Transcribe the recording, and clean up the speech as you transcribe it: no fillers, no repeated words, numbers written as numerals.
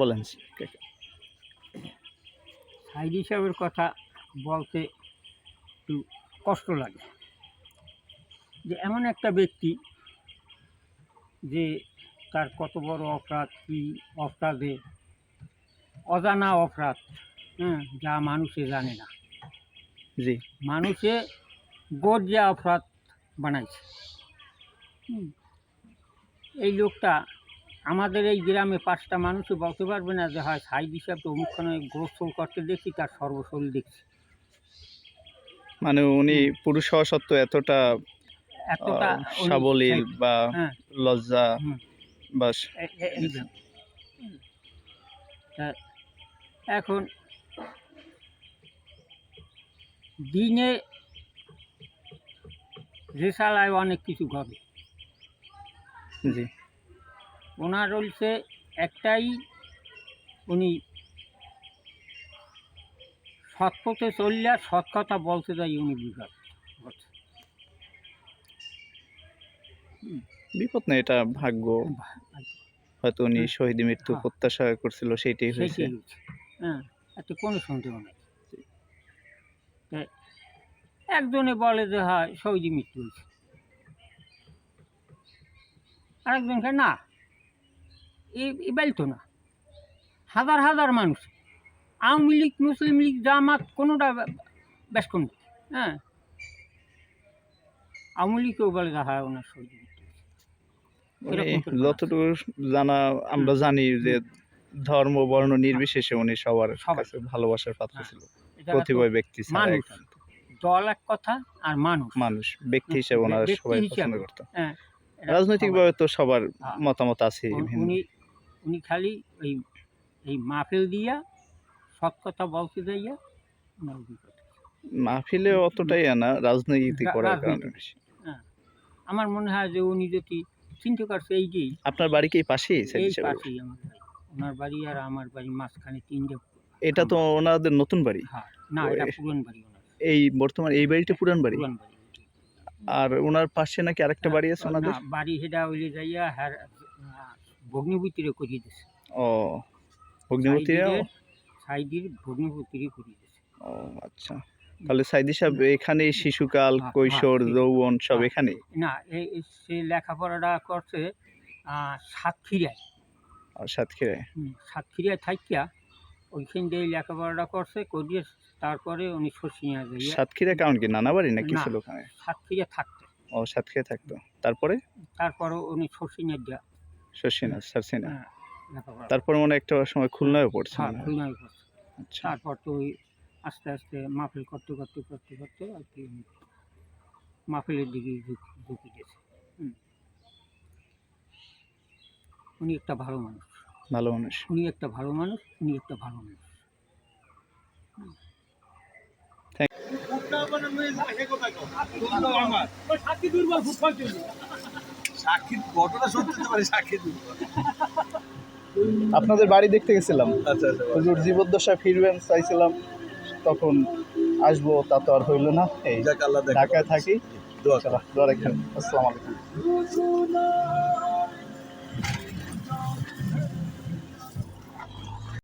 বলেন। সাইদ হিসাবের কথা বলতে একটু কষ্ট লাগে যে এমন একটা ব্যক্তি যে তার কত বড় অপরাধ, কী অপরাধে, অজানা অপরাধ, যা মানুষে জানে না, জি মানুষে গর্জা অপরাধ বানাইছে। এই লোকটা আমাদের এই গ্রামে 5টা মানুষও বলতে পারবে না যে হয় সাইদ হিসাব তো অমুকখানে গোসল করতে দেখছি, তার সর্বশরীর দেখছি। মানে উনি পুরুষ হওয়া সত্ত্বেও এতটা সাবলীল বা লজ্জা বা এখন দিনে রেশালায় অনেক কিছু ঘটে। জি ওনার হচ্ছে একটাই, উনি সৎ পথে চললে সৎ কথা বলতে যাই উনি বিপদ ঘটছে। বিপদ না, এটা ভাগ্য। হয়তো উনি শহীদ মৃত্যু প্রত্যাশা করছিল, সেইটাই হয়েছে। হ্যাঁ, এতে কোনো সন্দেহ নেই। একজনে বলে যে হয় শহীদ মৃত্যু হয়েছে, আরেকজনকে না, এই বলতো না। হাজার হাজার মানুষ, আওয়ামী লীগ, মুসলিম লীগ, জামাত, কোনোটা বেশ কোন, হ্যাঁ, আওয়ামী লীগকেও বলে যে হয় ওনার শহীদ মৃত্যু হয়েছে। যতটুকু জানা আমরা জানি যে ধর্ম বর্ণ নির্বিশেষে উনি সবার কাছে ভালোবাসার পাত্র ছিল, প্রতিভা ব্যক্তি ছাড়া। দল এক কথা, আর মানুষ ব্যক্তি হিসেবে ওনারা সবাই পছন্দ করত। রাজনৈতিকভাবে তো সবার মতামত আছে। উনি খালি এই মাহফিল দিয়া সৎ কথা বলতে যাইয়া মাহফিলে অতটাই না, রাজনীতি করার কারণে। আমার মনে হয় যে উনি যদি চিন্তা করছে এই যে আপনার বাড়ি কি পাশেই? এই পাশেই আমার বাড়ি, ওনার বাড়ি আর আমার বাড়ি মাঝখানে 3টে। এটা তো ওনাদের নতুন বাড়ি? না, এটা পুরান বাড়ি ওনার। এই বর্তমান এই বাড়িটা পুরান বাড়ি? আর ওনার পাশে নাকি আরেকটা বাড়ি আছে ওনাদের? বাড়ি সেটা হইলে যাইয়া ভগ্নিপতিরে করিয়ে দিয়েছে। ও, ভগ্নিপতিরে, সাইদির ভগ্নিপতিরে করিয়ে দিয়েছে। ও আচ্ছা, তাহলে সাইদি সাহেব এখানেই শিশুকাল, কৈশোর, যৌবন সব এখানে? না, সে লেখাপড়াটা করছে সাতক্ষীরায়। সাতক্ষীরায় থাকিয়া ওইখান দিয়ে লেখাপড়াটা করছে, করিয়ে তারপরে উনি শশিয়া যাই। সাতক্ষীরা কারণ কি নানা বাড়ি নাকি ছিল ওখানে? সাতক্ষীরা থাকতো। ও, সাতক্ষীরা থাকতো। তারপরে উনি শশিনা সারসিনা, তারপরে মনে একটা সময় খুলনায় পড়ছে। খুলনায় পড়ছে। তারপর তো আস্তে আস্তে মাহফিল করতে করতে করতে করতে আর কি মাহফিলের দিকে ঢুকে গেছে। উনি একটা ভালো মানুষ। উনি একটা ভালো মানুষ। আপনাদের বাড়ি দেখতে গেছিলাম, হুজুর জীবদ্দশায় ফিরবেন চাইছিলাম, তখন আসবো, তা তো আর হইল না। এই ঢাকায় থাকি। দোয়া রাখবেন। আসসালামু আলাইকুম।